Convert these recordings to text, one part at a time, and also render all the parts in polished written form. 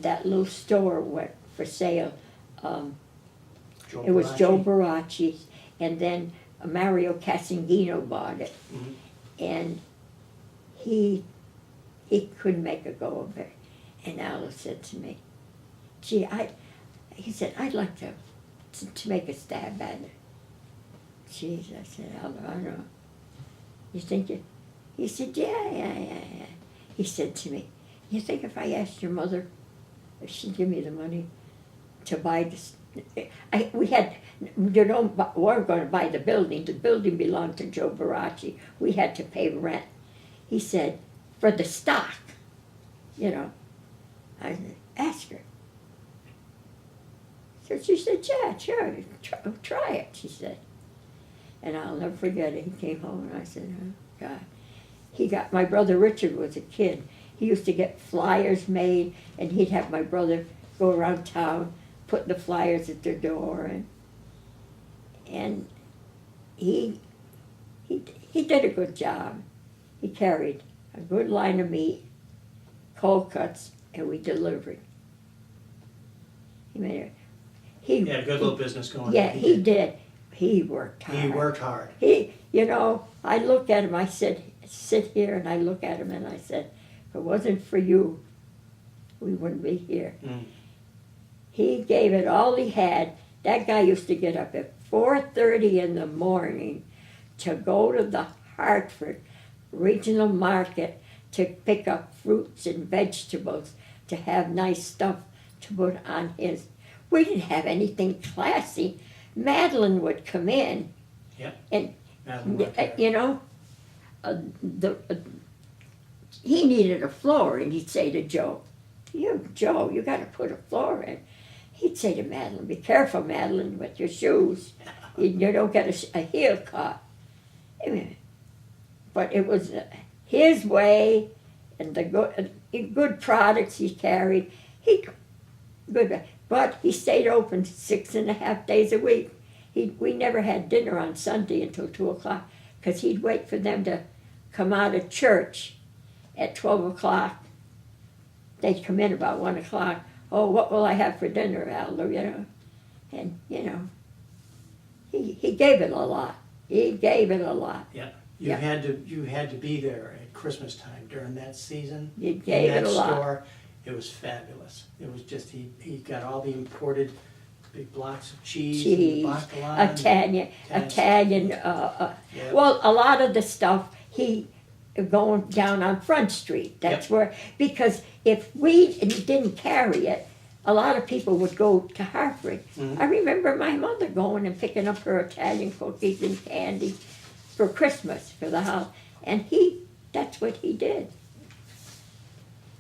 that little store went for sale. Joe It was Baracci. Joe Baracci's, and then Mario Casangino bought it, Mhm. and he couldn't make a go of it. And Alice said to me, "Gee, he said, I'd like to make a stab at it." Geez, I said, I know. You think it? He said, yeah. He said to me, "You think if I asked your mother if she'd give me the money to buy this?" We weren't going to buy the building. The building belonged to Joe Baracci. We had to pay rent. He said, "For the stock, you know." I said, "Ask her." So she said, "Yeah, sure, try it," she said. And I'll never forget it. He came home and I said, "Oh, God." My brother Richard was a kid. He used to get flyers made, and he'd have my brother go around town, put the flyers at their door, and he did a good job. He carried a good line of meat, cold cuts, and we delivered. He had a good little business going. Yeah, he did. He worked hard. He worked hard. I looked at him, I said, sit here, and I look at him and I said, if it wasn't for you, we wouldn't be here. Mm. He gave it all he had. That guy used to get up at 4:30 in the morning to go to the Hartford Regional Market to pick up fruits and vegetables, to have nice stuff to put on his. We didn't have anything classy. Madeline would come in, Yep. and Madeline worked there. He needed a floor, and he'd say to Joe, Joe, you got to put a floor in. He'd say to Madeline, "Be careful, Madeline, with your shoes. You don't get a heel caught." But it was his way, and the good products he carried. But he stayed open 6.5 days a week. We never had dinner on Sunday until 2:00, because he'd wait for them to come out of church at 12:00. They'd come in about 1:00. "Oh, what will I have for dinner, Aldo?" And he gave it a lot. He gave it a lot. Yeah. You had to be there at Christmas time during that season. He gave it a lot. Store. It was fabulous. It was just he got all the imported big blocks of cheese, and Italian. Well, a lot of the stuff he going down on Front Street. That's where, because if we didn't carry it, a lot of people would go to Hartford. Mm-hmm. I remember my mother going and picking up her Italian cookies and candy for Christmas for the house, and that's what he did.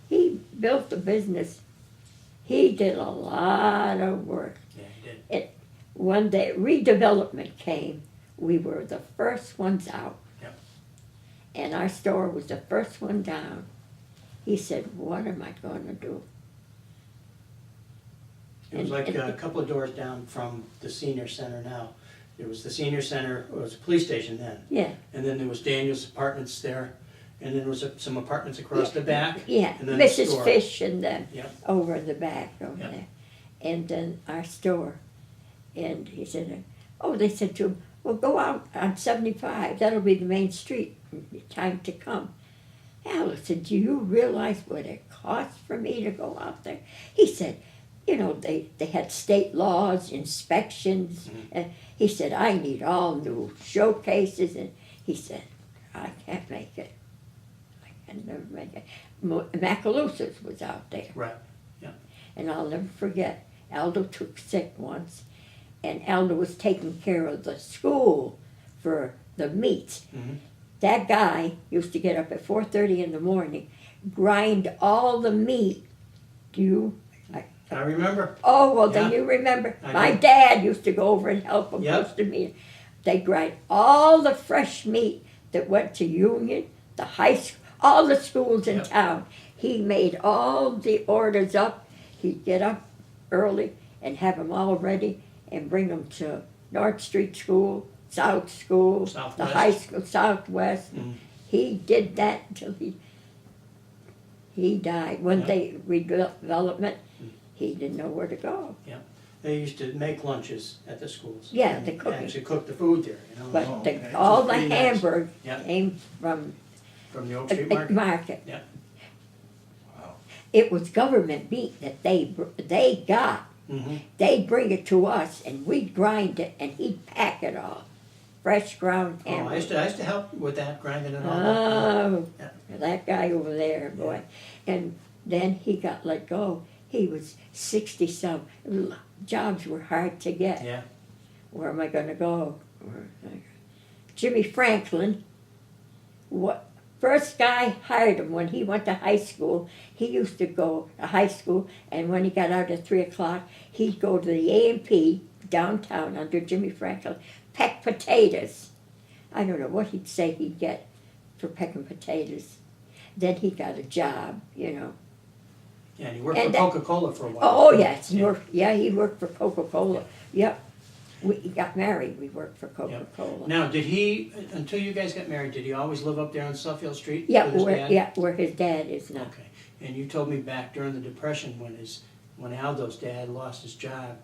He built the business. He did a lot of work. Yeah, he did. When the redevelopment came, we were the first ones out. Yep. And our store was the first one down. He said, "What am I going to do?" It was like a couple of doors down from the senior center now. It was the senior center, it was a police station then. Yeah. And then there was Daniel's apartments there. And then there was some apartments across the back. Yeah, And then the Mrs. store. Fish and them Yep. over in the back over Yep. there. And then our store. And he said, they said to him, "Well, go out on 75. That'll be the main street. Time to come." Alice said, "Do you realize what it costs for me to go out there?" He said, they had state laws, inspections. Mm-hmm. And he said, "I need all new showcases." And he said, "I can't make it. I can never make it." Macalusa's was out there. Right. Yeah. And I'll never forget, Aldo took sick once, and Aldo was taking care of the school for the meats. Mm-hmm. That guy used to get up at 4:30 in the morning, grind all the meat. I remember. Oh, well, then Yeah. you remember. I My do. dad used to go over and help him Yep. roast the meat. They grind all the fresh meat that went to Union, the high school, all the schools in Yep. town. He made all the orders up. He'd get up early and have them all ready and bring them to North Street School, South School, Southwest. the high school, Southwest. Mhm. He did that until He died. When Yeah. they redevelopment, he didn't know where to go. They used to make lunches at the schools. Yeah, and the cooking. actually cook the food there, you know. But Oh, the, okay. all Which the is pretty nice. hamburg Yeah. came from From the Oak a Street big Market. market. Yeah. Wow. It was government meat that they got. Mm-hmm. They'd bring it to us, and we'd grind it, and he'd pack it all. Fresh ground Oh, I hamburger. used to help with that, grinding it all up. Oh, Yeah. that guy over there, boy. And then he got let go. He was 60-some. Jobs were hard to get. Yeah. Where am I going to go? Jimmy Franklin, first guy hired him when he went to high school. He used to go to high school, and when he got out at 3 o'clock, he'd go to the A&P downtown under Jimmy Franklin, peck potatoes. I don't know what he'd say he'd get for pecking potatoes. Then he got a job, you know. Yeah, and he worked And for that- Coca-Cola for a while. Oh, yes, Yeah. he worked for Coca-Cola. Yep. He got married, we worked for Coca-Cola. Now, did he, until you guys got married, did he always live up there on Suffield Street Yeah, with his dad? where his dad is now. Okay, and you told me back during the Depression when Aldo's dad lost his job,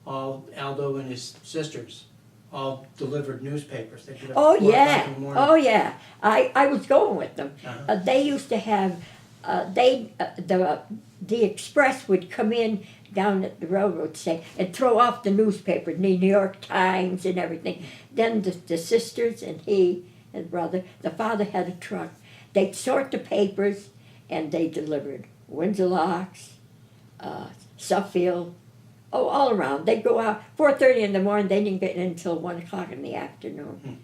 all Aldo and his sisters all delivered newspapers. They'd get up Oh, at 4 o'clock yeah, in the morning. oh, yeah. I was going with them. Uh-huh. They used to have, the Express would come in down at the railroad and throw off the newspaper, the New York Times and everything. Then the sisters and he and brother, the father had a truck. They'd sort the papers and they delivered Windsor Locks, Suffield, all around. They'd go out 4:30 in the morning. They didn't get in until 1 o'clock in the afternoon.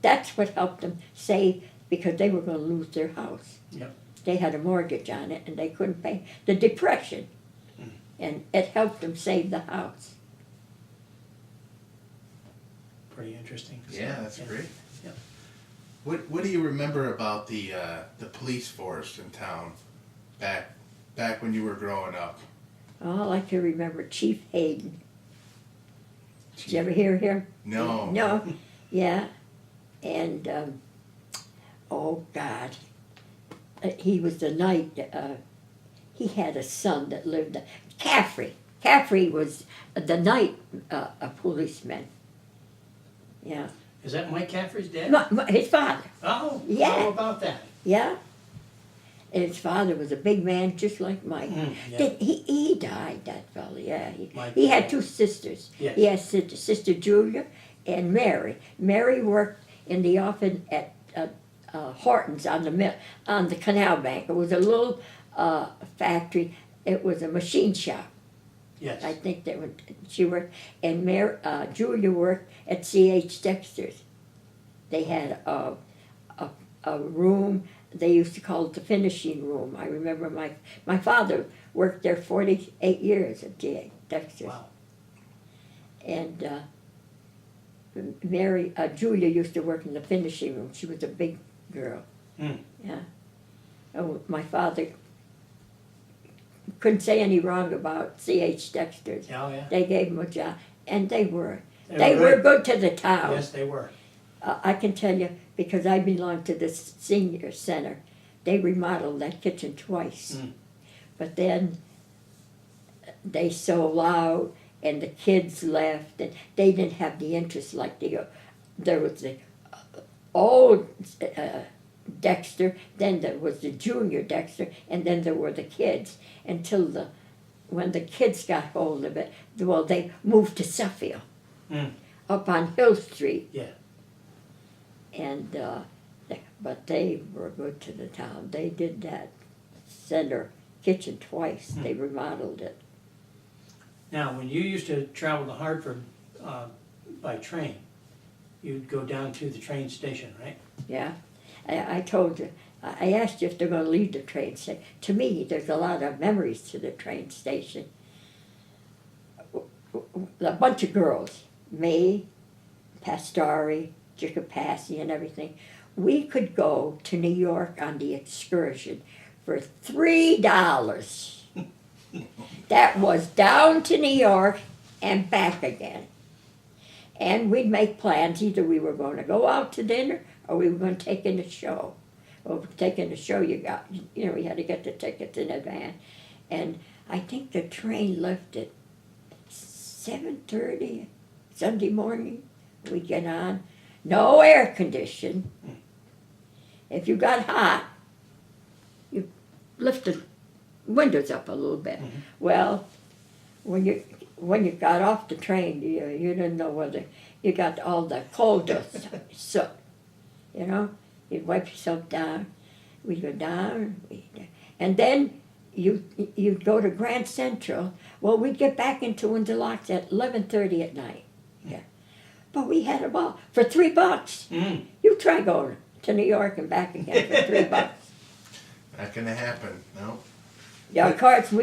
That's what helped them save, because they were going to lose their house. Yep. They had a mortgage on it and they couldn't pay. The Depression. And it helped them save the house. Pretty interesting. Yeah, that's great. Yep. What do you remember about the police force in town back when you were growing up? All I can remember, Chief Hayden. Did you ever hear him? No. No. Yeah. And, oh God. He was the night, he had a son that lived, Caffrey. Caffrey was the night a policeman. Yeah. Is that Mike Caffrey's dad? His father. Oh, Yeah. how about that? Yeah. And his father was a big man just like Mike. Yeah. He died, that fella, yeah. Mike, He had two sisters. Yes. He had sister Julia and Mary. Mary worked in the office at Horton's on the canal bank. It was a little factory. It was a machine shop. Yes. I think she worked. And Julia worked at C.H. Dexter's. They had a room. They used to call it the finishing room. I remember my father worked there 48 years at C.H. Dexter's. Wow. And Julia used to work in the finishing room. She was a big girl. Mm. Yeah. Oh, my father couldn't say any wrong about C.H. Dexter's. Oh, yeah. They gave him a job, and they were They were good to the town. Yes, they were. I can tell you, because I belong to the senior center. They remodeled that kitchen twice. Mm. But then they sold out, and the kids left, and they didn't have the interest like there was the old Dexter, then there was the junior Dexter, and then there were the kids, until when the kids got hold of it, well, they moved to Suffield, up on Hill Street. Yeah. And, but they were good to the town. They did that center kitchen twice. They remodeled it. Now, when you used to travel to Hartford by train, you'd go down to the train station, right? Yeah. I told you, I asked you if they're going to leave the train station. To me, there's a lot of memories to the train station. A bunch of girls, me, Pastari, Jicapassi, and everything. We could go to New York on the excursion for $3. That was down to New York and back again. And we'd make plans. Either we were going to go out to dinner or we were going to take in a show. Well, taking the show, you had to get the tickets in advance. And I think the train left at 7:30 Sunday morning. We get on, no air condition. If you got hot, you lift the windows up a little bit. Mhm. Well, when you got off the train, you didn't know whether you got all the coal dust, soot. You'd wipe yourself down. We'd go down, and then you'd go to Grand Central. Well, we'd get back into Windsor Locks at 11:30 at night. Yeah, but we had them all for $3. Mm. You try going to New York and back again for $3. Not gonna happen, no. Yeah, of course you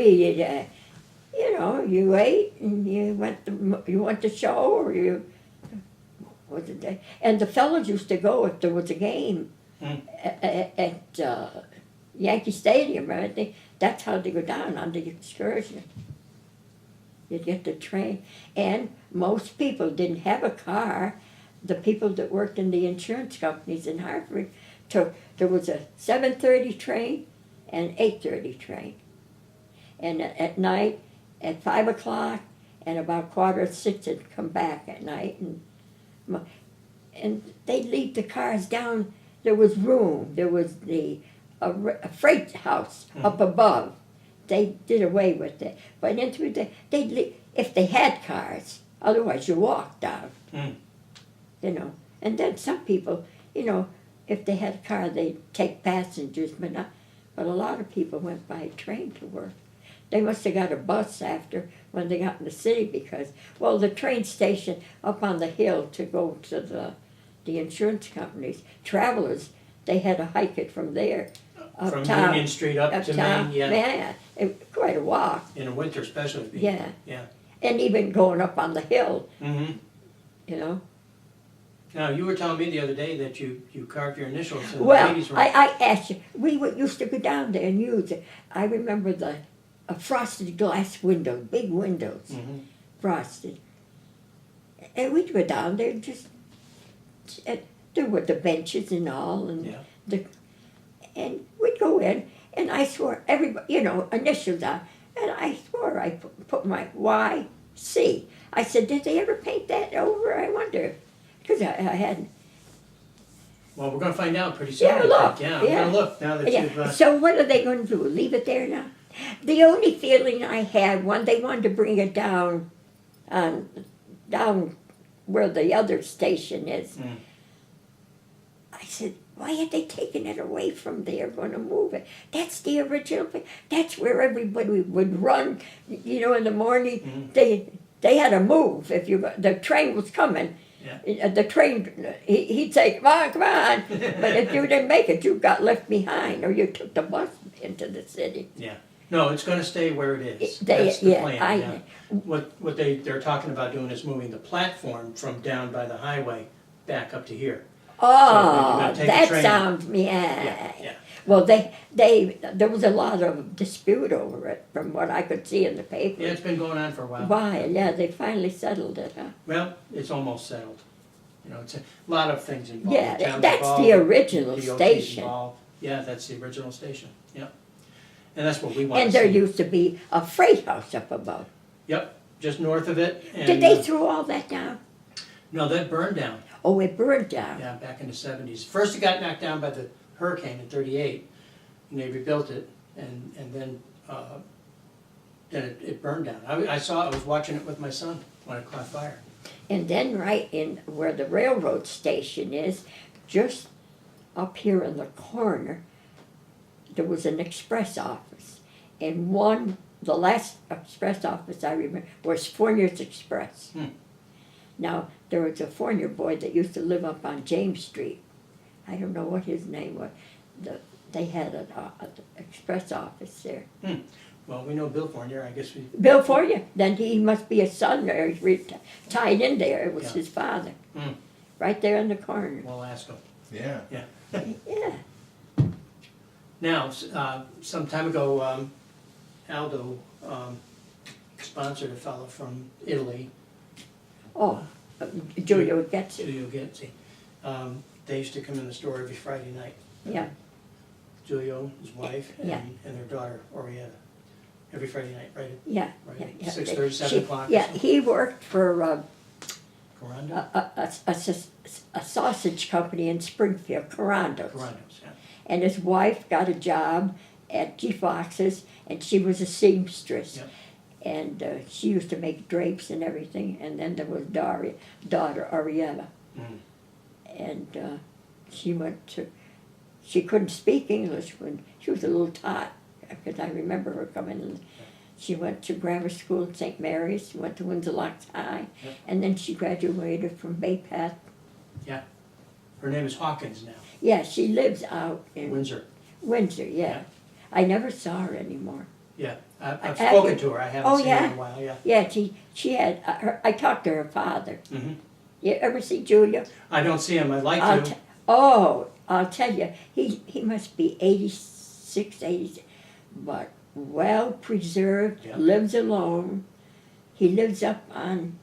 ate and you went to show or you was it day, and the fellows used to go if there was a game at Yankee Stadium, right? That's how they go down on the excursion. You'd get the train, and most people didn't have a car. The people that worked in the insurance companies in Hartford there was a 7:30 train and 8:30 train. And at night, at 5 o'clock and about 5:45, it'd come back at night. And they'd leave the cars down. There was room. There was a freight house up above. They did away with it. But into they'd leave, if they had cars. Otherwise, you walked down. Mm. And then some people, if they had a car, they'd take passengers, but a lot of people went by train to work. They must have got a bus after when they got in the city because, well, the train station up on the hill to go to the insurance companies, Travelers, they had to hike it from there. From uptown, Union Street up to uptown. Main, yeah. Man, quite a walk. In the winter especially. Yeah. Yeah. And even going up on the hill, Mm-hmm. Now, you were telling me the other day that you carved your initials in the Well, ladies' room. I asked you, used to go down there and use it. I remember the frosted glass windows, big windows, Mm-hmm. frosted. And we'd go down there and there were the benches and all, and Yeah. and we'd go in, and I swore everybody, initials on, and I swore I put my YC. I said, did they ever paint that over? I wonder, because I hadn't. Well, we're going to find out pretty soon. Yeah, I think. look, Yeah, I'm yeah. going to look now that Yeah. you've... So what are they going to do? Leave it there now? The only feeling I had when they wanted to bring it down where the other station is, I said, why are they taking it away from there, going to move it? That's the original place. That's where everybody would run, in the morning. Mm-hmm. They had to move. The train was coming. Yeah. The train, he'd say, come on. But if you didn't make it, you got left behind, or you took the bus into the city. Yeah. No, it's going to stay where it is. They- That's the yeah, plan. What they're talking about doing is moving the platform from down by the highway back up to here. So you're Oh, gonna take a that train. sounds, Yeah. Well, there was a lot of dispute over it, from what I could see in the paper. Yeah, it's been going on for a while. Why? Yeah, they finally settled it, huh? Well, it's almost settled. It's a lot of things involved. Yeah, The town's that's involved, the original DOT's station. involved. Yeah, that's the original station. Yeah. And that's what we want And to there see. used to be a freight house up above. Yep, just north of it. And, Did they throw all that down? No, that burned down. Oh, it burned down. Yeah, back in the 70s. First it got knocked down by the hurricane in 38, and they rebuilt it, and then it burned down. I was watching it with my son when it caught fire. And then right in where the railroad station is, just up here in the corner, there was an express office. And the last express office I remember was Fournier's Express. Now, there was a Fournier boy that used to live up on James Street. I don't know what his name was. They had an express office there. Well, we know Bill Fournier, I guess we... Bill Fournier, then he must be a son there. He's tied in there. It was Yeah. his father. Hmm. Right there in the corner. We'll ask him. Yeah. Yeah. Now, some time ago, Aldo sponsored a fellow from Italy, Oh, Giulio Getzi. Giulio Getzi. They used to come in the store every Friday night. Yeah. Julio, his wife, Yeah. and their daughter, Orietta, every Friday night, right? Yeah, Right. yeah, yeah. 6:30, 7 She- o'clock or Yeah, something? he worked for Corando? a sausage company in Springfield, Carandos. Corandos, yeah. And his wife got a job at G. Fox's, and she was a seamstress. Yep. And she used to make drapes and everything. And then there was daughter Ariella. Mhm. And she couldn't speak English when she was a little tot, because I remember her coming in. She went to grammar school at St. Mary's, she went to Windsor Locks High, Yep. and then she graduated from Bay Path. Her name is Hawkins now, Yeah, she lives out in Windsor. Windsor, yeah. Yeah. I never saw her anymore. Yeah, I've I- spoken to her, I haven't Oh, seen her in yeah? a while, yeah. Yeah, she had, I talked to her father. Mhm. You ever see Julia? I don't see him, I'd like I'll to. I'll tell you, he must be 86, 87, but well preserved, Yeah. lives alone. He lives up on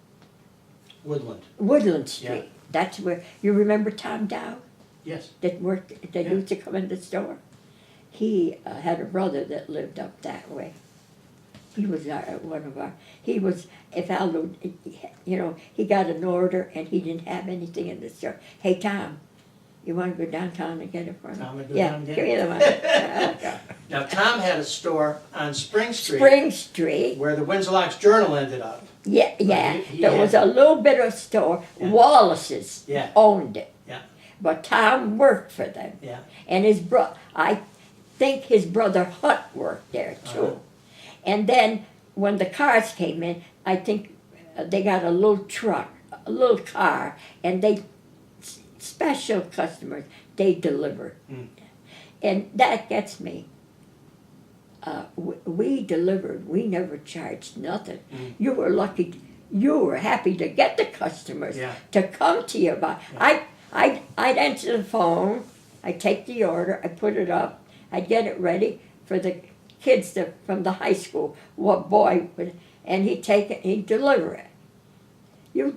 Woodland, Woodland Street. Yeah. That's where, you remember Tom Dow yes. that Yeah. used to come in the store? He had a brother that lived up that way. He was he was, if Aldo, he got an order and he didn't have anything in the store. Hey, Tom, you want to go downtown and get it for me? Tom would go Yeah, down and get give me it. the money. I'll go. Now, Tom had a store on Spring Street, Spring Street, where the Windsor Locks Journal ended up. yeah. he There had- was a little bit of store. Yeah. Wallace's Yeah. owned it. Yeah. But Tom worked for them. Yeah. And I think his brother Hunt worked there too. Uh-huh. And then when the cars came in, I think they got a little truck, a little car, and special customers, they delivered. Mm. And that gets me. We delivered, we never charged nothing. Mm. You were lucky, you were happy to get the customers Yeah. to come to you. I'd answer the phone, I'd take the order, I'd put it up, I'd get it ready for the kids from the high school, and he'd take it, he'd deliver it. You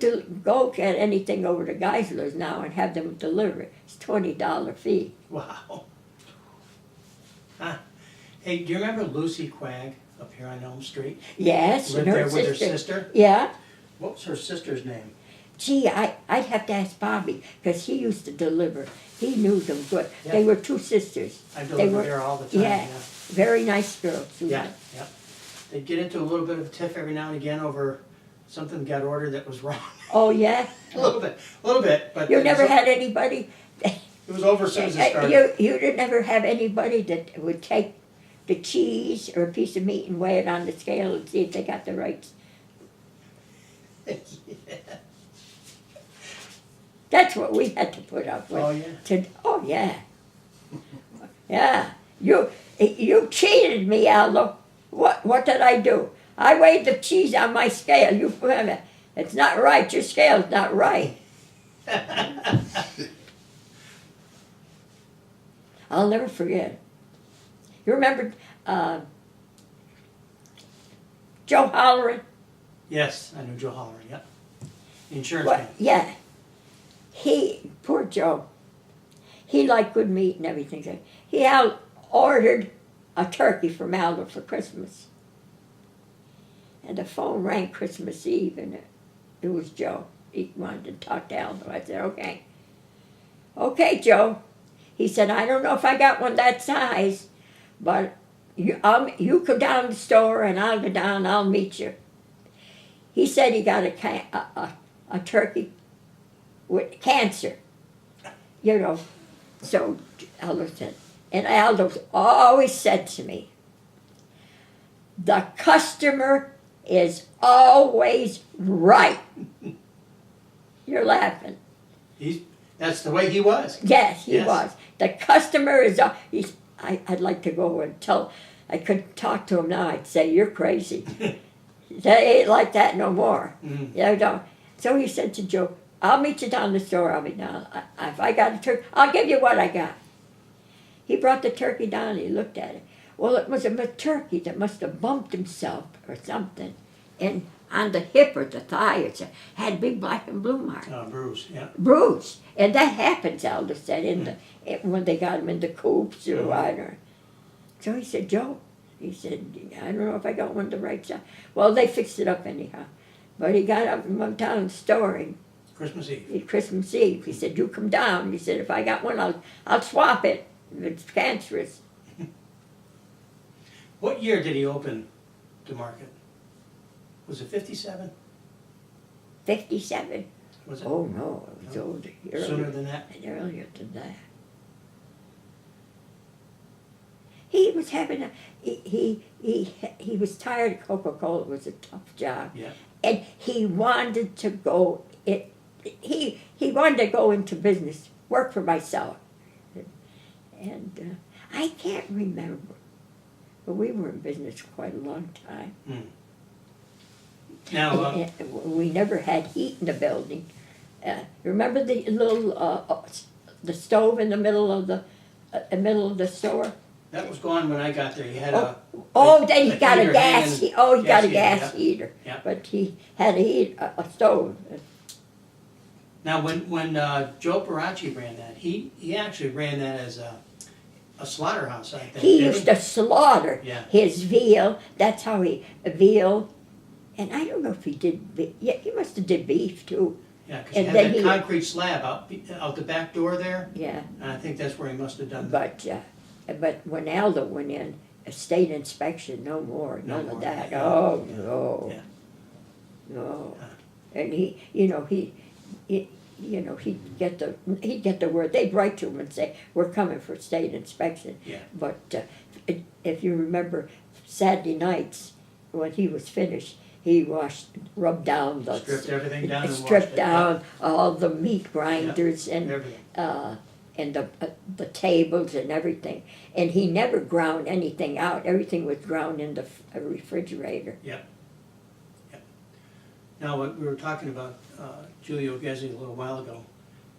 go get anything over to Geisler's now and have them deliver it. It's $20 fee. Wow. Huh. Hey, do you remember Lucy Quagg up here on Elm Street? Yes, Lived and there her with her sister. sister? Yeah. What was her sister's name? Gee, I'd have to ask Bobby, because he used to deliver. He knew them good. Yeah. They were two sisters. I They deliver were- there all the time, yeah. yeah. Very nice girls. Susan. Yeah, yeah. They'd get into a little bit of a tiff every now and again over something got ordered that was wrong. Oh, yeah? A little bit, but. You it never was, had anybody, It was over as soon as it started. you didn't ever have anybody that would take the cheese or a piece of meat and weigh it on the scale and see if they got the right. Yeah. That's what we had to put up with. Oh, yeah. Oh, yeah. Yeah. You cheated me, Aldo. What did I do? I weighed the cheese on my scale. It's not right. Your scale's not right. I'll never forget. You remember Joe Holleran? Yes, I knew Joe Holleran, yeah. The insurance What? man. Yeah. Poor Joe. He liked good meat and everything. He ordered a turkey from Aldo for Christmas. And the phone rang Christmas Eve, and it was Joe. He wanted to talk to Aldo. I said, okay. Okay, Joe. He said, I don't know if I got one that size, but you go down to the store and I'll go down, I'll meet you. He said he got a turkey with cancer, So Aldo said, and Aldo always said to me, the customer is always right. You're laughing. That's the way he was. Yes, he Yes. was. The customer is. I'd like to go and tell. I could talk to him now. I'd say you're crazy. They ain't like that no more. Mm. So he said to Joe, "I'll meet you down the store. I'll be down. If I got a turkey, I'll give you what I got." He brought the turkey down. And he looked at it. Well, it was a turkey that must have bumped himself or something, and on the hip or the thigh. It had a big black and blue mark. Bruce, yeah. Bruce. And that happens, Aldo said, when they got him in the coops or whatever. So he said, Joe, he said, I don't know if I got one the right size. Well, they fixed it up anyhow. But he got up and went down to the store and Christmas Eve. He said, you come down. He said, if I got one, I'll swap it. It's cancerous. What year did he open the market? Was it 57? 57? Was it? Oh, no, it was older. Sooner than that? Earlier than that. He was having he was tired of Coca-Cola. It was a tough job. Yeah. And he wanted to go, he wanted to go into business, work for myself. And I can't remember, but we were in business quite a long time. Now, We never had heat in the building. Remember the little the stove in the middle of the store? that was gone when I got there. He had a Then he got a heater gas. hanging- He got a gas gas heater, heater. yeah. But he had a stove. Now, when Joe Paracci ran that, he actually ran that as a slaughterhouse, I think. He didn't used to slaughter Yeah. his veal. That's how veal. And I don't know if he did. Yeah, he must have did beef too. Yeah, because he and had then that he- concrete slab out the back door there, Yeah, and I think that's where he must have done that. but when Aldo went in, a state inspection, no more, No none more. of that. Yeah. Oh Yeah. no, Yeah. no. And he'd get the word. They'd write to him and say, "We're coming for state inspection." Yeah. But if you remember, Saturday nights when he was finished, he rubbed down the Stripped everything down and washed stripped it. down all the meat grinders Yeah. and Everything. and the tables and everything. And he never ground anything out. Everything was ground in the refrigerator. Now, we were talking about Giulio Ghezzi a little while ago,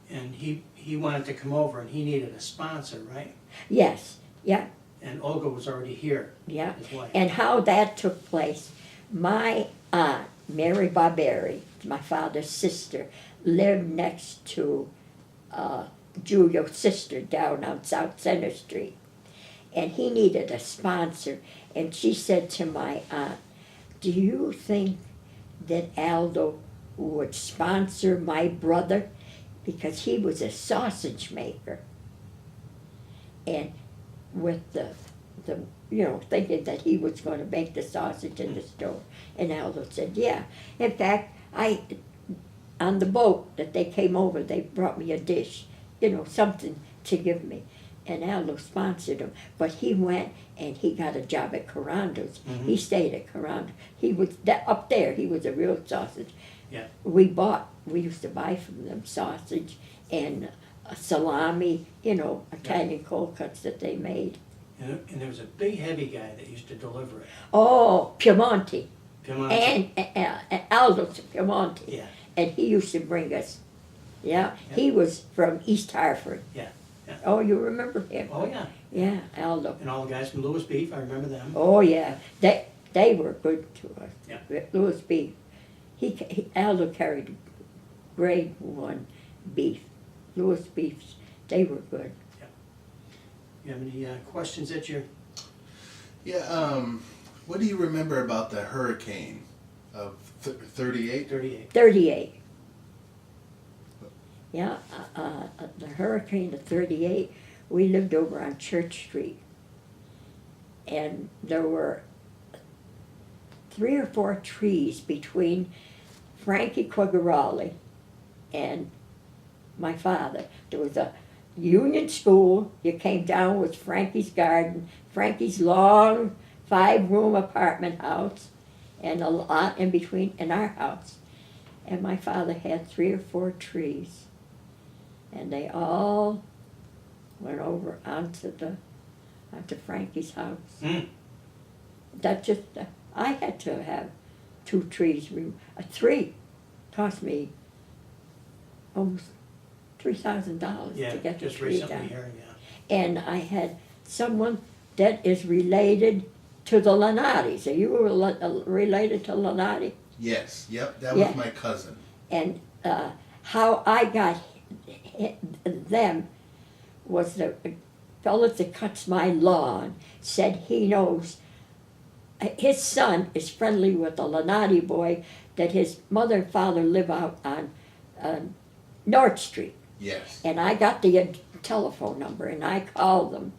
and he wanted to come over and he needed a sponsor, right? Yes, yeah, And Olga was already here, yeah. his wife. And how that took place, my aunt, Mary Barberi, my father's sister, lived next to Giulio's sister down on South Center Street. And he needed a sponsor. And she said to my aunt, do you think that Aldo would sponsor my brother? Because he was a sausage maker. And with the thinking that he was going to make the sausage in the store. And Aldo said, yeah. In fact, on the boat that they came over, they brought me a dish, something to give me. And Aldo sponsored him. But he went and he got a job at Carando's. Mhm. He stayed at Carando. He was up there. He was a real sausage. Yeah. We used to buy from them sausage and salami, Italian cold cuts that they made. And there was a big heavy guy that used to deliver it. Oh, Piemonte. Piemonte. And Aldo's Piemonte. Yeah. And he used to bring us. Yeah, Yeah. he was from East Hartford. Yeah, yeah. Oh, you remember him? Oh, yeah. Yeah, Aldo. And all the guys from Louis Beef, I remember them. Oh, yeah. They were good to us. Yeah. Louis beef. Aldo carried grade 1 beef. Louis beefs, they were good. You have any questions that you're... Yeah, what do you remember about the hurricane of 38? 38. 38. Yeah, the hurricane of 38, we lived over on Church Street. And there were 3 or 4 trees between Frankie Quagliaroli and my father. There was a Union School. You came down with Frankie's garden, Frankie's long 5-room apartment house, and a lot in between, and our house. And my father had 3 or 4 trees, and they all went over onto Frankie's house. Mm. I had to have 2 trees. 3 cost me almost $3,000 Yeah, to get the just tree recently down. here, yeah. And I had someone that is related to the Lanatis. Are you related to Lanati? Yes, yep, that Yeah. was my cousin. And how I got them was the fellow that cuts my lawn said he knows his son is friendly with a Lanati boy that his mother and father live out on North Street. Yes. And I got the telephone number and I called them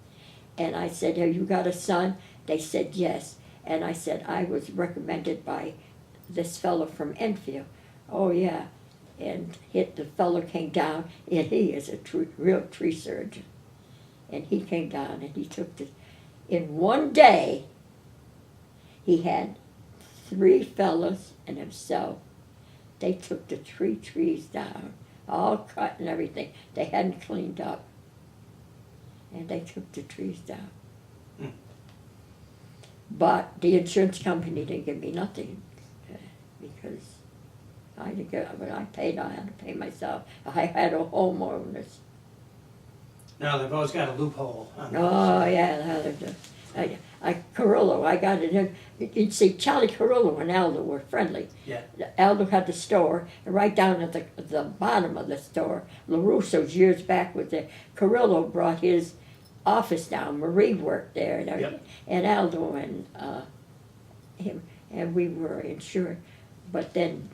and I said, have you got a son? They said yes. And I said, I was recommended by this fellow from Enfield. Oh yeah. And the fellow came down and he is a real tree surgeon. And he came down and he took in one day, he had 3 fellas and himself. They took the 3 trees down, all cut and everything. They hadn't cleaned up. And they took the trees down. Hmm. But the insurance company didn't give me nothing because I didn't get, when I paid, I had to pay myself. I had a homeowners. Now, they've always got a loophole on those. Oh, yeah, Carrillo, I got it in. You'd see Charlie Carrillo and Aldo were friendly. Yeah. Aldo had the store, and right down at the bottom of the store, LaRusso's years back was there. Carrillo brought his office down. Marie worked there and everything. Yep. And Aldo and him, and we were insured. But then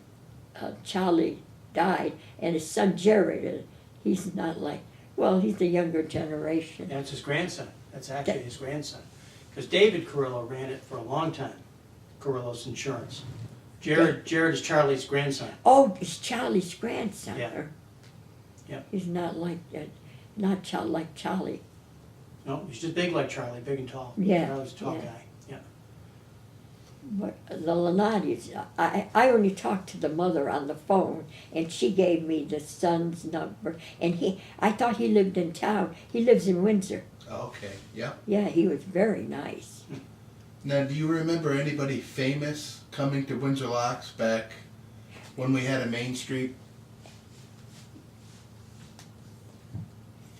Charlie died, and his son Jared, he's not like, well, he's the younger generation. Yeah, it's his grandson. That's actually his grandson. Because David Carrillo ran it for a long time, Carrillo's Insurance. Jared is Charlie's grandson. Oh, it's Charlie's grandson. Yeah. Yeah. He's not like like Charlie. No, he's just big like Charlie, big and tall. Yeah, Charlie's a tall yeah. guy. Yeah. But the Lanatis, I only talked to the mother on the phone, and she gave me the son's number. And I thought he lived in town. He lives in Windsor. Okay, yeah. Yeah, he was very nice. Now, do you remember anybody famous coming to Windsor Locks back when we had a Main Street?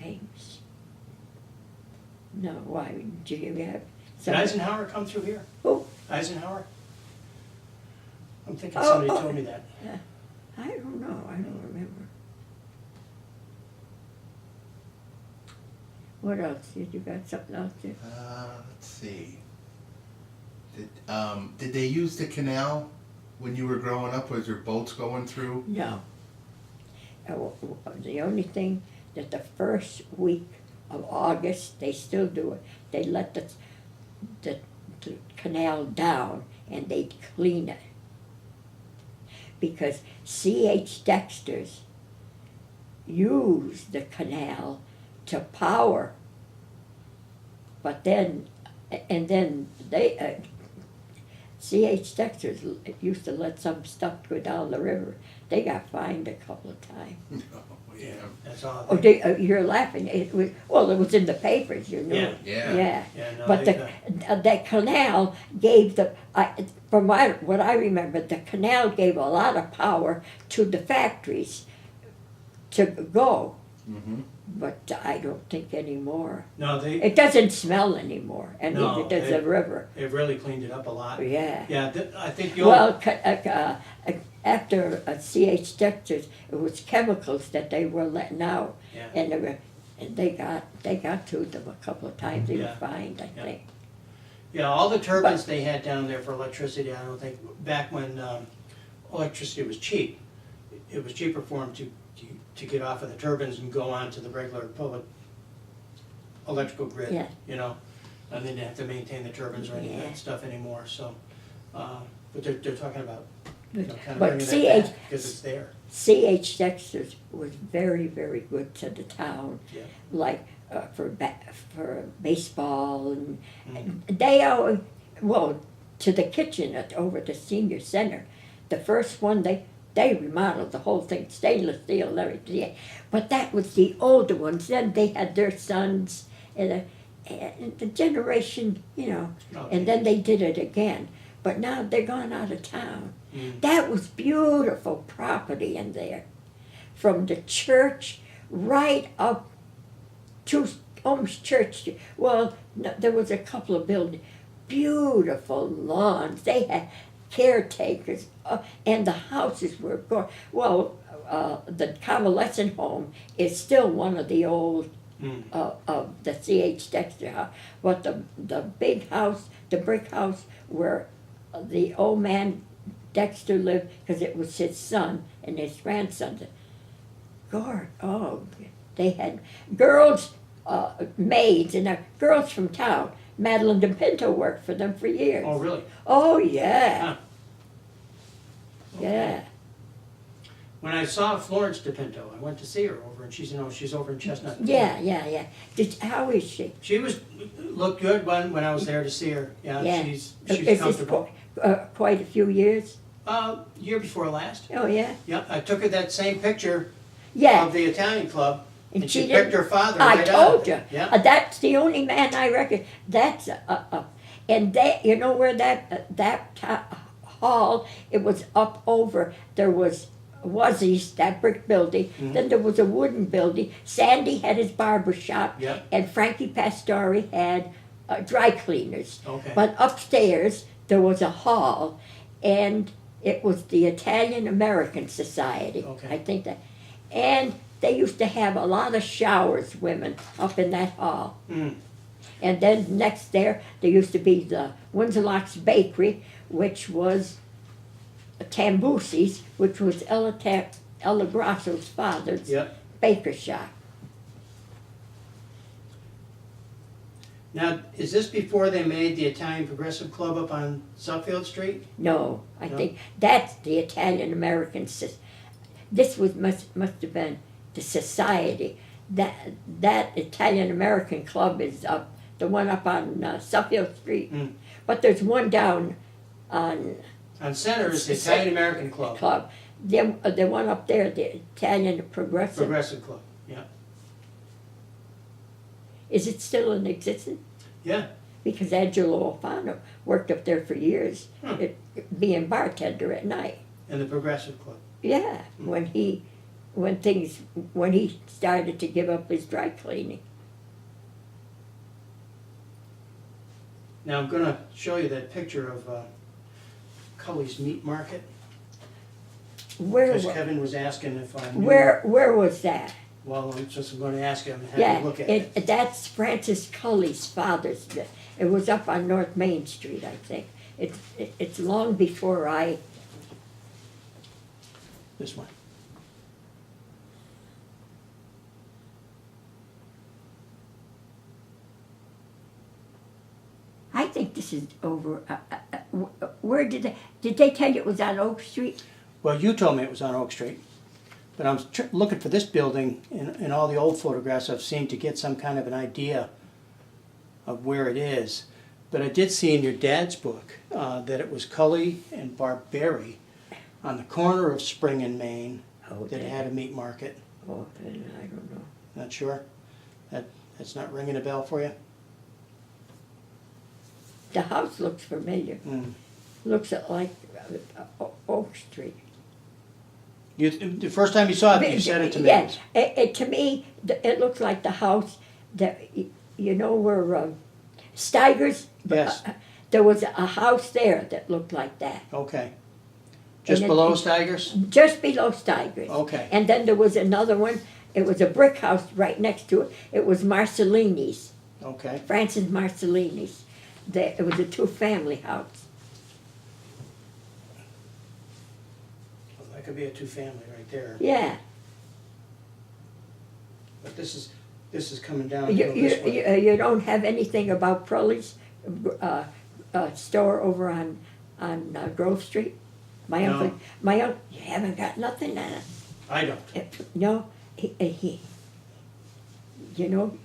Famous. No, why? Do you have Did some? Eisenhower come through here? Who? Eisenhower? I'm thinking Oh, somebody oh. told me that. I don't know. I don't remember. What else? Did you got something else there? Let's see. Did they use the canal when you were growing up? Was there boats going through? No. The only thing that the first week of August, they still do it, they let the canal down and they'd clean it. Because C.H. Dexter's used the canal to power. But then, and then they, C.H. Dexter's used to let some stuff go down the river. They got fined a couple of times. Oh, yeah. That's all. Oh, you're laughing. It was in the papers, you know. Yeah. Yeah. Yeah. No, But that canal gave from what I remember, the canal gave a lot of power to the factories to go. Mm-hmm. But I don't think anymore. No, It doesn't smell anymore, and No, neither does the river. they've really cleaned it up a lot. Yeah. Yeah, I think Well, after C.H. Dexter's, it was chemicals that they were letting out, Yeah. and they got to them a couple of times. They were Yeah. fined, I Yeah. think. Yeah, all the turbines they had down there for electricity, I don't think, back when electricity was cheap, it was cheaper for them to get off of the turbines and go on to the regular public electrical grid, Yeah. you know? And they didn't have to maintain the turbines or any of Yeah. that stuff anymore, so, but they're talking about, kind of But bringing C.H. that back, because it's there. C.H. Dexter's was very, very good to the town, Yeah. like for baseball, and Mhm. they always, well, to the kitchen over at the senior center. The first one, they remodeled the whole thing, stainless steel and everything. But that was the older ones. Then they had their sons and the generation, you know, Okay. and then they did it again. But now they're gone out of town. Mm. That was beautiful property in there. From the church right up to almost church. Well, no, there was a couple of buildings, beautiful lawns. They had caretakers, and the houses were gorgeous. Well, the convalescent home is still one of the old of the C.H. Dexter house. But the big house, the brick house where the old man Dexter lived, because it was his son and his grandson. God, oh, they had girls, maids, and girls from town. Madeline DePinto worked for them for years. Oh, really? Oh, yeah. Huh. Yeah. When I saw Florence DePinto, I went to see her over, and she's over in Chestnut. Yeah. How is she? She looked good when I was there to see her. Yeah, Yeah. she's Is comfortable. this quite a few years? Year before last. Oh, yeah. Yeah, I took her that same picture Yeah. of the Italian club, and she didn't- picked her father I right out. told you. Yeah. That's the only man I reckon. That's and that, you know where that hall, it was up over. There was Wuzzy's, that brick building. Mhm. Then there was a wooden building. Sandy had his barber shop, Yep. and Frankie Pastore had dry cleaners. Okay. But upstairs there was a hall, and it was the Italian American Society. Okay. I think that, and they used to have a lot of showers, women, up in that hall. Mm. And then next there used to be the Windsor-Locks Bakery, which was Tambusi's, which was Ella Grasso's father's Yep. baker shop. Now, is this before they made the Italian Progressive Club up on Suffield Street? No, I No? think that's the Italian American. This must have been the society. That Italian American club is up, the one up on Suffield Street. Mm. But there's one down on On Center is the It's the Italian American Club. club. The one up there, the Italian Progressive. Progressive Club, yeah. Is it still in existence? Yeah. Because Angelo Alfano worked up there for years, Hmm. being bartender at night. And the Progressive Club. Yeah, when he started to give up his dry cleaning. Now, I'm going to show you that picture of Cully's Meat Market. Where Because wa- Kevin was asking if I knew. where was that? Well, I'm just going to ask him and have Yeah, him look at it. that's Francis Cully's father's. It was up on North Main Street, I think. It's long before I. This one. I think this is over. Where did they tell you it was on Oak Street? Well, you told me it was on Oak Street, but I was looking for this building in all the old photographs I've seen to get some kind of an idea of where it is. But I did see in your dad's book that it was Cully and Barberi on the corner of Spring and Main Oh, that had a meat market. Oh, then I don't know. Not sure? That's not ringing a bell for you? The house looks familiar. Mm. Looks like Oak Street. The first time you saw it, you said it to me. Yeah, to me, it looks like the house that, you know where Steiger's? Yes. There was a house there that looked like that. Okay. Just And below Steiger's? Just below Steiger's. Okay. And then there was another one. It was a brick house right next to it. It was Marcellini's, Okay. Francis Marcellini's. It was a two-family house. Well, that could be a two-family right there. Yeah. But this is coming down this way. You don't have anything about Prully's store over on Grove Street? My No. uncle, you haven't got nothing on it. I don't. No, he you know,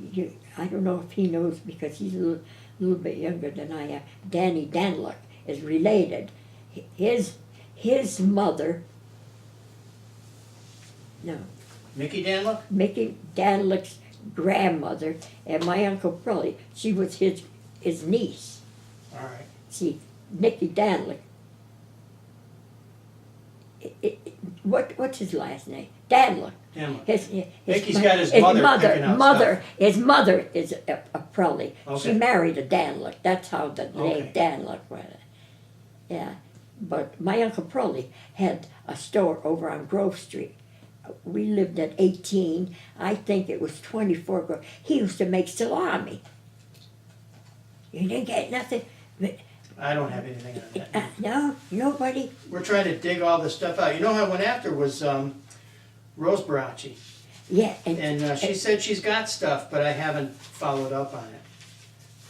I don't know if he knows because he's a little bit younger than I am. Danny Danluck is related. His mother, no, Mickey Danluck? Mickey Danluck's grandmother, and my Uncle Prully, she was his niece. All right. See, Nicky Danluck. What's his last name? Danluck. Him. His got his mother picking out stuff. His mother is a Prelly. She Okay. married a Danlick. That's how the name Okay. Danlick went. Yeah, but my Uncle Prelly had a store over on Grove Street. We lived at 18. I think it was 24 Grove. He used to make salami. You didn't get nothing? I don't have anything on that. No, nobody. We're trying to dig all this stuff out. You know who I went after was Rose Baracci. Yeah, And she said she's got stuff, but I haven't followed up on it.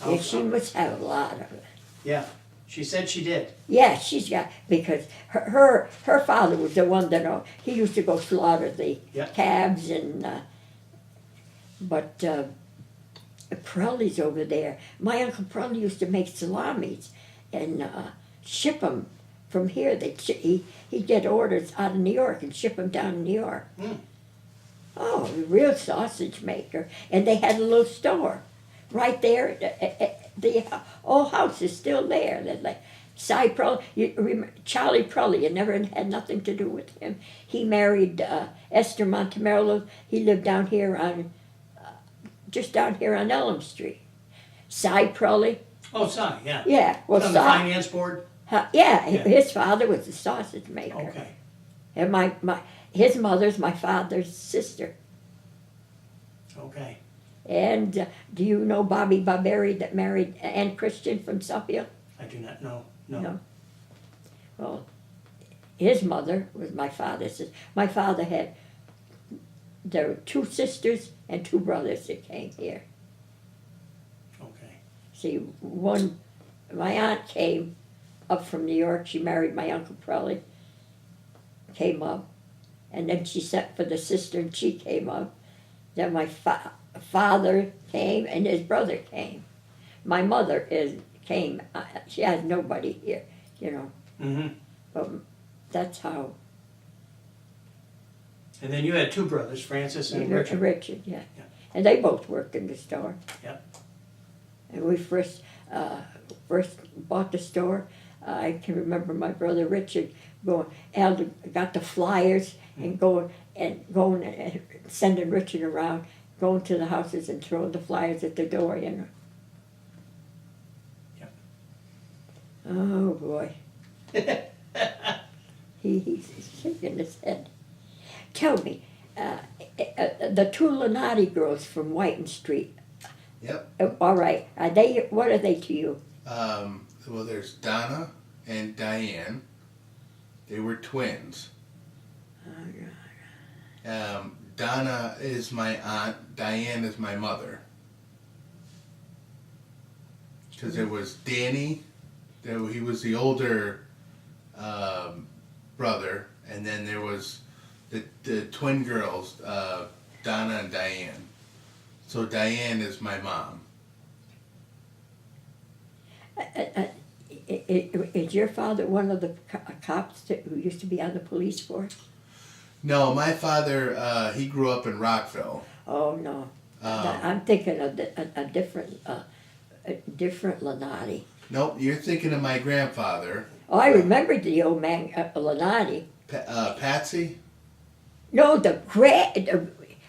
yeah, she must have a lot of it. Yeah, she said she did. Yeah, she's got, because her father was the one that, he used to go slaughter the Yeah. calves but Prelly's over there. My Uncle Prelly used to make salamis and ship them from here. He'd get orders out of New York and ship them down to New York. Mm. Oh, a real sausage maker. And they had a little store right there. The old house is still there. They're like, Cy Prelly, Charlie Prelly, you never had nothing to do with him. He married Esther Montemerlo. He lived down here on, just down here on Elm Street. Cy Prelly. Oh, sorry, yeah. Yeah, well, On the Cy, finance board? yeah, his father was a sausage maker. Okay. And his mother's my father's sister. Okay. And do you know Bobby Barberi that married Ann Christian from Suffield? I do not know. No. No. Well, his mother was my father's sister. My father there were 2 sisters and 2 brothers that came here. Okay. See, my aunt came up from New York. She married my Uncle Prelly, came up. And then she sent for the sister and she came up. Then my father came and his brother came. My mother came. She has nobody here, Mm-hmm. But that's how. And then you had 2 brothers, Francis and Richard. Richard, yeah. Yeah. And they both worked in the store. Yep. And we first bought the store. I can remember my brother Richard got the flyers and going and sending Richard around, going to the houses and throwing the flyers at the door, Yep. Oh boy. He's shaking his head. Tell me, the 2 Lunati girls from Whiten Street. Yep. All right. What are they to you? Well, there's Donna and Diane. They were twins. Donna is my aunt. Diane is my mother. Because there was Danny. He was the older brother, and then there was the twin girls, Donna and Diane. So Diane is my mom. Is your father one of the cops who used to be on the police force? No, my father, he grew up in Rockville. Oh no, I'm thinking of a different Lunati. Nope, you're thinking of my grandfather. Oh, I remember the old man Lunati. Patsy? No,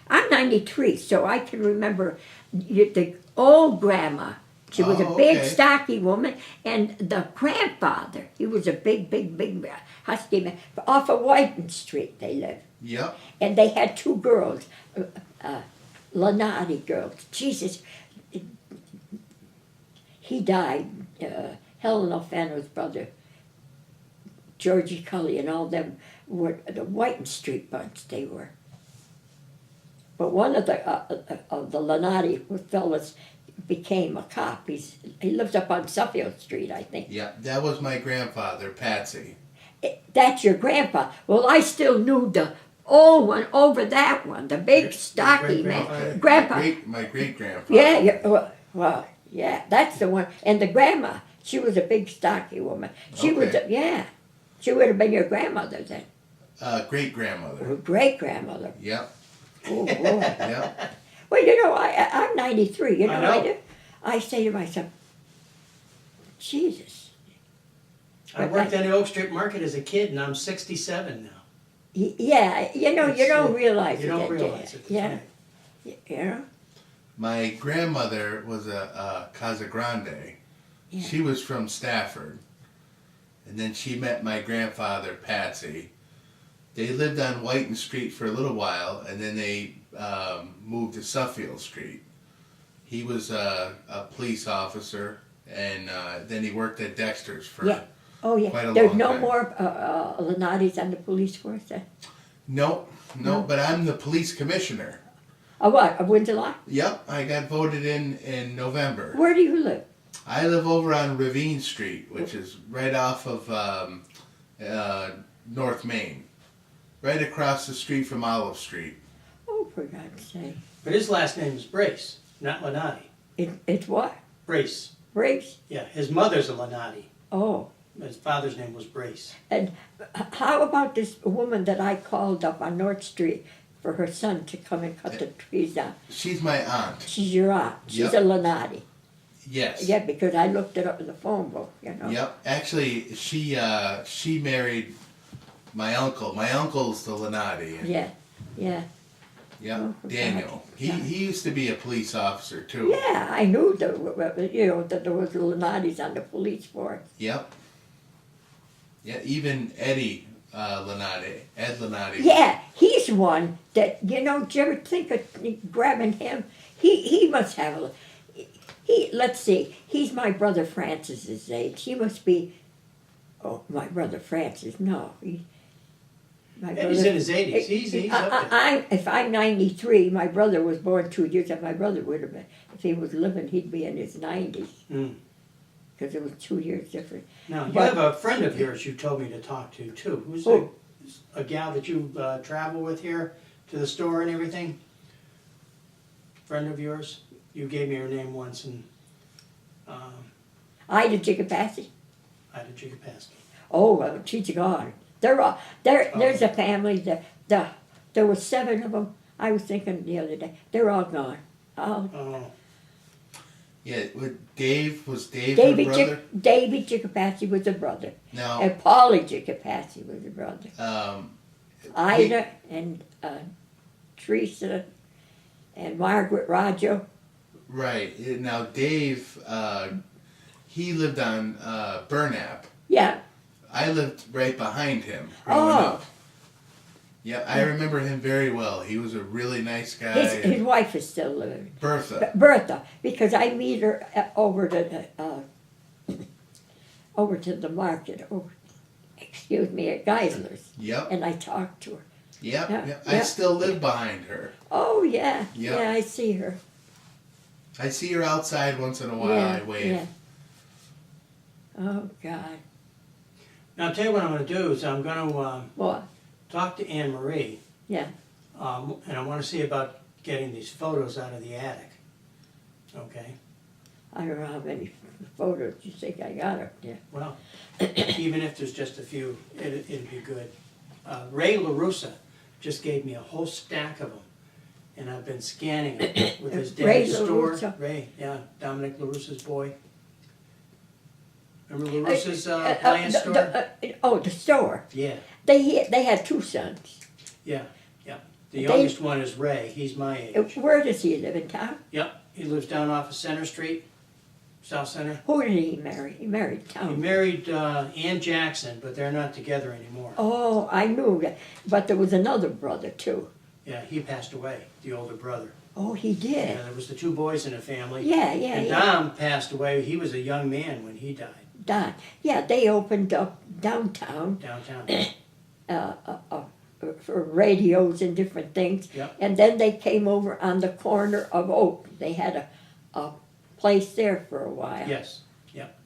I'm 93, so I can remember the old grandma. She was a big, okay. stocky woman, and the grandfather, he was a big, husky man. Off of Whiten Street they lived. Yep. And they had 2 girls, Lunati girls. Jesus, he died. Helen O'Fano's brother, Georgie Cully, and all them were the Whiten Street bunch. They were. But one of the Lunati fellas became a cop. He lives up on Suffield Street, I think. Yep, that was my grandfather, Patsy. That's your grandpa. Well, I still knew the old one over that one, the big stocky man. Grandpa. My great-grandfather. Yeah, well, yeah, that's the one. And the grandma, she was a big stocky woman. She was, she would have been your grandmother then. Great-grandmother. Or great-grandmother. Yep. Oh, boy. Yep. Well, I'm 93, I know. I say to myself, Jesus. I worked on the Oak Street Market as a kid, and I'm 67 now. Yeah, you know, you It's, don't realize You it. don't that realize day. it. Yeah, Right. you know. My grandmother was a Casa Grande. Yeah. She was from Stafford. And then she met my grandfather, Patsy. They lived on Whiten Street for a little while, and then they moved to Suffield Street. He was a police officer, and then he worked at Dexter's for Yeah. Oh yeah. quite a There's long no time. more Lenatis on the police force. Nope, No. but I'm the police commissioner. A what? A Windsor? Yep, I got voted in November. Where do you live? I live over on Ravine Street, which is right off of North Main. Right across the street from Olive Street. Oh, for God's sake! But his last name is Brace, not Lenati. It's what? Brace. Brace? Yeah, his mother's a Lenati. Oh. His father's name was Brace. And how about this woman that I called up on North Street for her son to come and cut the trees down? She's my aunt. She's your aunt. She's Yep. a Lenati. Yes. Yeah, because I looked it up in the phone book, you know. Yep. Actually, she married my uncle. My uncle's the Lenati. Yeah, yeah. Yep. Oh, for Daniel. God. He used to be a police officer too. Yeah, I knew that, you know, that there was Lenatis on the police force. Yep. Yeah. Even Eddie Lenati. Ed Lenati. Yeah, he's one that, you know, did you ever think of grabbing him? He must have a, let's see, he's my brother Francis's age. He must be, oh, my brother Francis, no. My Yeah, he's in his 80s. He's up there. If I'm 93, my brother was born 2 years after my brother would have been. If he was living, he'd be in his 90s. Mm. Because it was 2 years different. Now, you But- have a friend of yours you told me to talk to, too. Who's Who? a gal that you travel with here to the store and everything? Friend of yours? You gave me her name once, and Ida Jigapassi. Ida Jigapasky. Oh, well, she's gone. They're all, there's a family, there were 7 of them. I was thinking the other day, they're all gone. All, Oh, Yeah. Dave was Dave David her brother. David Jigapassi was a brother. Now, And Paulie Jigapassi was a brother. Ida and Teresa and Margaret Rajo. right now, Dave. He lived on Burnap. Yeah. I lived right behind him growing Oh. up. Yeah, I remember him very well. He was a really nice guy. His wife is still living. Bertha. Bertha, because I meet her over to the market. Oh, excuse me, at Geisler's, Yep. and I talked to her. Yep. Yeah, Yep. yeah. I still live behind her. Oh yeah, Yeah. yeah, I see her. I see her outside once in a while. Yeah, I wave. yeah. Oh God, now I'll tell you what I'm going to do is I'm going to what? talk to Anne Marie. Yeah. And I want to see about getting these photos out of the attic. Okay. I don't know how many photos you think I got up there. Well, even if there's just a few, it'd be good. Ray LaRussa just gave me a whole stack of them, and I've been scanning them with his Ray dad's store. LaRussa? Ray, yeah, Dominic LaRussa's boy. Remember LaRussa's appliance store? The store. Yeah, They had 2 sons. yeah, yeah. The They- youngest one is Ray. He's my age. Where does he live, in town? Yep, he lives down off of Center Street, South Center. Who did he marry? He married He town. married Ann Jackson, but they're not together anymore. Oh, I knew that. But there was another brother too. Yeah, he passed away, the older brother. Oh, he did. Yeah, there was the 2 boys in the family. Yeah, yeah, And yeah. Dom passed away. He was a young man when he died Don. Yeah, they opened up downtown downtown. for radios and different things. Yep. And then they came over on the corner of Oak. They had a place there for a while. Yes, yep.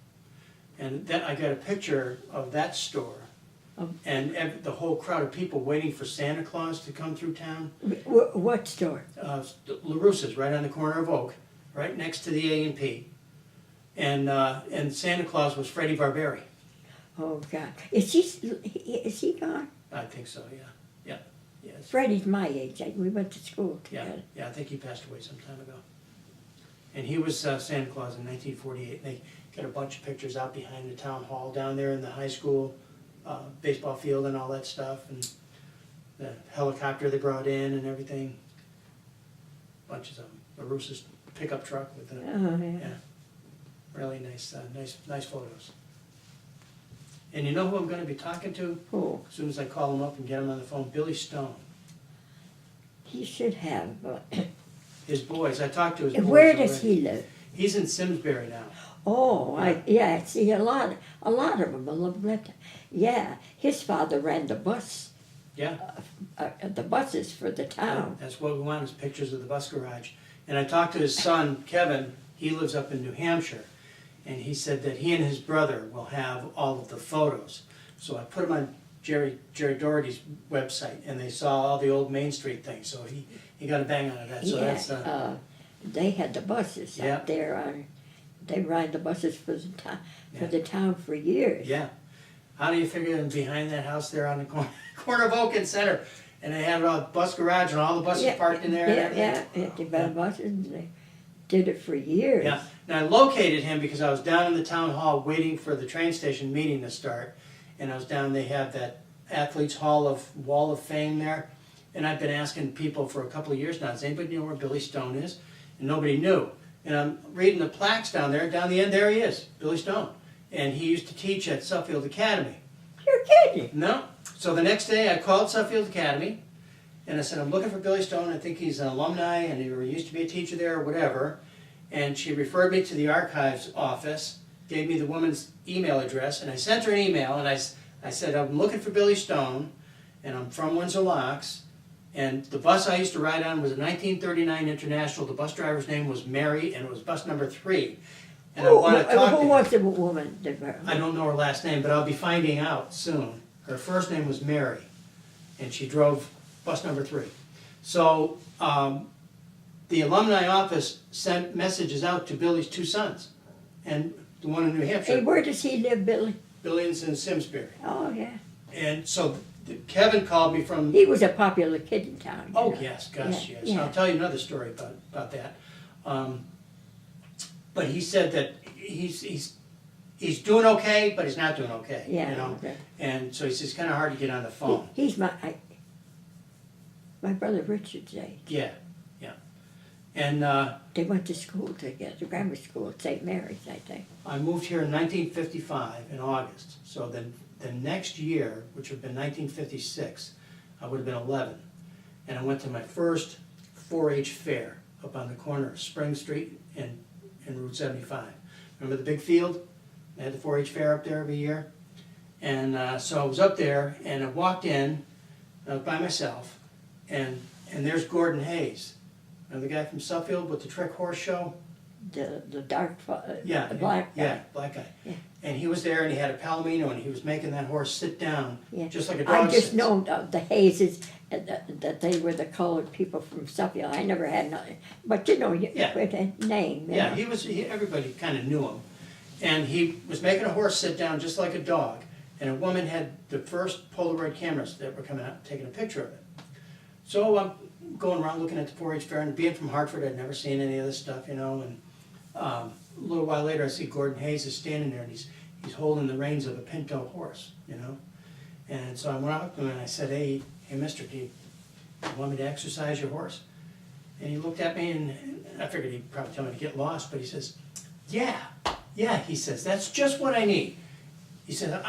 And then I got a picture of that store. Oh. And the whole crowd of people waiting for Santa Claus to come through town. What store? LaRussa's right on the corner of Oak, right next to the A&P. And Santa Claus was Freddie Barberi. Oh God, is he gone? I think so, yeah. Yeah, yes. Freddie's my age. We went to school Yeah, together. yeah, I think he passed away some time ago. And he was Santa Claus in 1948. They got a bunch of pictures out behind the town hall down there in the high school baseball field and all that stuff. And the helicopter they brought in and everything. Bunches of them. A Roos's pickup truck with the, Oh, yeah. yeah. Really nice photos. And you know who I'm gonna be talking to? Oh, As soon as I call him up and get him on the phone, Billy Stone. he should have. His boys, I talked to his boys Where does already. he live? He's in Simsbury now. Oh, I see a lot of them. Yeah, his father ran the bus, Yeah, the buses for the town. that's what we want is pictures of the bus garage. And I talked to his son, Kevin, he lives up in New Hampshire. And he said that he and his brother will have all of the photos. So I put them on Jerry Doherty's website, and they saw all the old Main Street things, so he got a bang out of that, so that's, They had the buses Yeah. up there. They ride the buses for the town Yeah. for years. yeah. How do you figure them behind that house there on the corner of Oak and Center? And they had a bus garage and all the buses parked in there and everything? Yeah, they had buses, and they did it for years. Yeah, and I located him because I was down in the town hall waiting for the train station meeting to start. And I was down, they have that Athletes Wall of Fame there. And I've been asking people for a couple of years now, does anybody know where Billy Stone is? And nobody knew. And I'm reading the plaques down there, down the end, there he is, Billy Stone. And he used to teach at Suffield Academy. You're kidding. No. So the next day I called Suffield Academy and I said, I'm looking for Billy Stone. I think he's an alumni and he used to be a teacher there or whatever. And she referred me to the archives office, gave me the woman's email address, and I sent her an email and I said, I'm looking for Billy Stone and I'm from Windsor Locks. And the bus I used to ride on was a 1939 International. The bus driver's name was Mary and it was bus number 3. And I want to talk to Who her. was the woman? I don't know her last name, but I'll be finding out soon. Her first name was Mary, and she drove bus number 3. So the alumni office sent messages out to Billy's 2 sons, and the one in New Hampshire. Hey, where does he live, Billy? Billy's in Simsbury. Oh, yeah. And so Kevin called me from. He was a popular kid in town. You Oh know. yes, gosh Yeah, yes. yeah. I'll tell you another story about that. But he said that he's doing okay, but he's not doing okay. Yeah, You know. okay. And so he says it's kind of hard to get on the phone. He's my brother Richard's age. Yeah, yeah. And They went to school together, grammar school at St. Mary's, I think. I moved here in 1955 in August. So then the next year, which would have been 1956, I would have been 11. And I went to my first 4-H fair up on the corner of Spring Street and Route 75. Remember the big field? They had the 4-H fair up there every year. And so I was up there and I walked in, I was by myself, and there's Gordon Hayes. Remember the guy from Suffield with the Trick Horse Show? The dark, Yeah, the black guy. Yeah, black guy. Yeah. And he was there and he had a palomino and he was making that horse sit down, Yeah. just like a I dog just sits. know the Hayeses, that they were the colored people from Suffield. I never had nothing, but you know, Yeah. with a name. You Yeah, know. everybody kind of knew him. And he was making a horse sit down just like a dog. And a woman had the first Polaroid cameras that were coming out, taking a picture of it. So I'm going around looking at the 4-H fair, and being from Hartford, I'd never seen any of this stuff, you know. And a little while later, I see Gordon Hayes is standing there, and he's holding the reins of a Pinto horse, you know. And so I went up to him and I said, hey, mister, do you want me to exercise your horse? And he looked at me, and I figured he'd probably tell me to get lost, but he says, yeah, he says, that's just what I need. He said,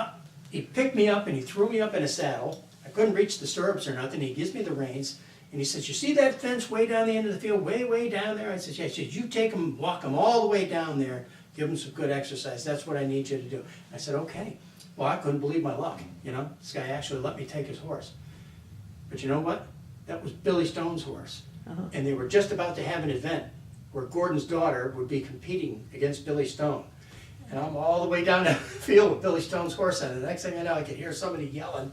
he picked me up and he threw me up in a saddle. I couldn't reach the stirrups or nothing. He gives me the reins, and he says, you see that fence way down the end of the field, way down there? I said, yeah. He said, you take them, walk them all the way down there, give them some good exercise. That's what I need you to do. I said, okay. Well, I couldn't believe my luck, you know. This guy actually let me take his horse. But you know what? That was Billy Stone's horse. Uh-huh. And they were just about to have an event where Gordon's daughter would be competing against Billy Stone. And I'm all the way down the field with Billy Stone's horse, and the next thing I know, I could hear somebody yelling.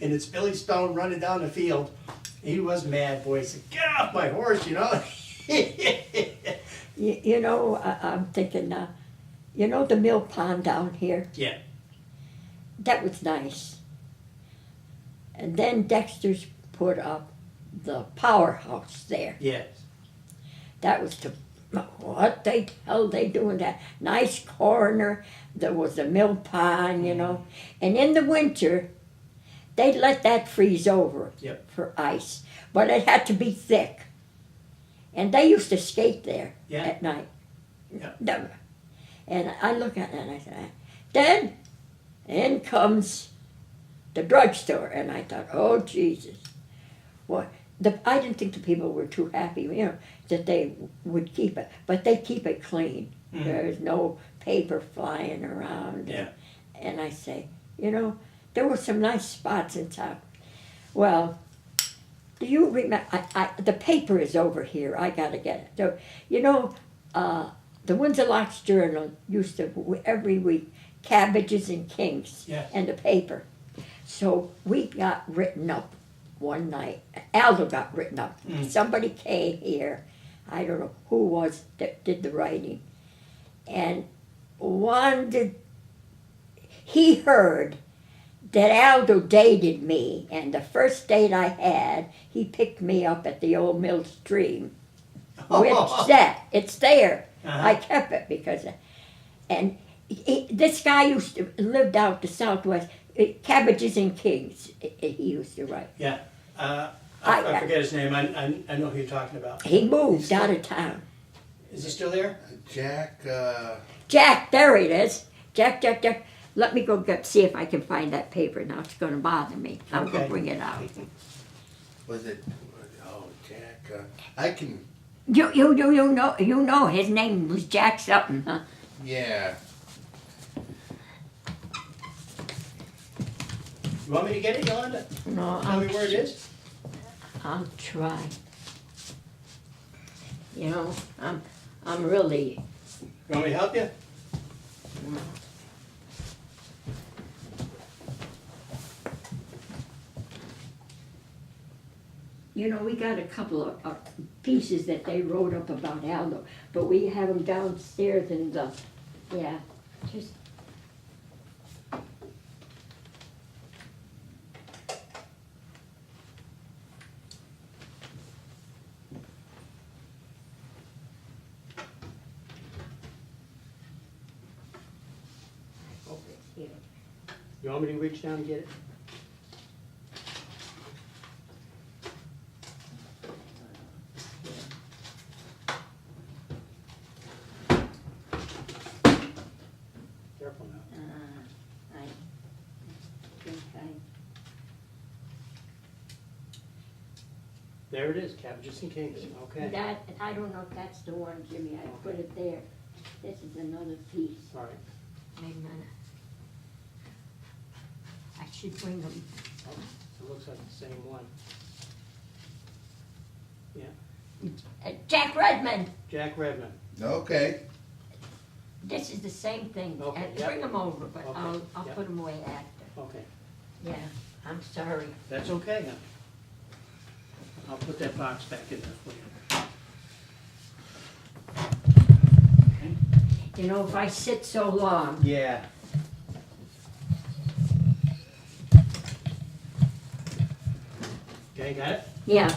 And it's Billy Stone running down the field. He was mad, boy. He said, get off my horse, you know. You know, I'm thinking, you know the mill pond down here? Yeah. That was nice. And then Dexter's put up the powerhouse there. Yes. That was what the hell they doing that? Nice corner. There was a mill pond, you know. And in the winter, they'd let that freeze over Yep. for ice, but it had to be thick. And they used to skate there Yeah. at night. Yeah. Never. And I look at it and I said, then in comes the drugstore. And I thought, oh, Jesus. What? I didn't think the people were too happy, that they would keep it. But they keep it clean. Mhm. There's no paper flying around. Yeah. And I say, there were some nice spots in town. Well, do you remember? The paper is over here. I got to get it. So, the Windsor Locks Journal used to, every week, Cabbages and Kings, Yes. and the paper. So we got written up one night. Aldo got written up. Mm. Somebody came here. I don't know who was that did the writing. And he heard that Aldo dated me, and the first date I had, he picked me up at the old mill stream. It's there. Uh-huh. I kept it because, and this guy lived out the Southwest, Cabbages and Kings, he used to write. Yeah. I I- forget his name. I know who you're talking about. He moved out of town. Is he still there? Jack, Jack, there it is. Jack. Let me go see if I can find that paper now. It's going to bother me. I'm going Okay. to bring it out. was it, Jack, I can, You know his name was Jack something, huh? yeah. You want me to get it, Yolanda? No, Tell me where it is? I'll try. I'm really. You want me to help you? We got a couple of pieces that they wrote up about Aldo, but we have them downstairs in the, just. Here. You want me to reach down and get it? Careful now. I think There it is, Cabbages and Kings. Okay. I don't know if that's the one, Jimmy, I put it there. This is another piece. All right. Wait a minute. I should bring them. Oh, it looks like the same one. Jack Redmond, Jack Redmond. Okay. this is the same thing. Okay, yep. Bring them over, but Okay, I'll yep. put them away after. Okay. Yeah, I'm sorry. That's okay. I'll put that box back in there for you. If I sit so long, Yeah. Okay, got it? yeah,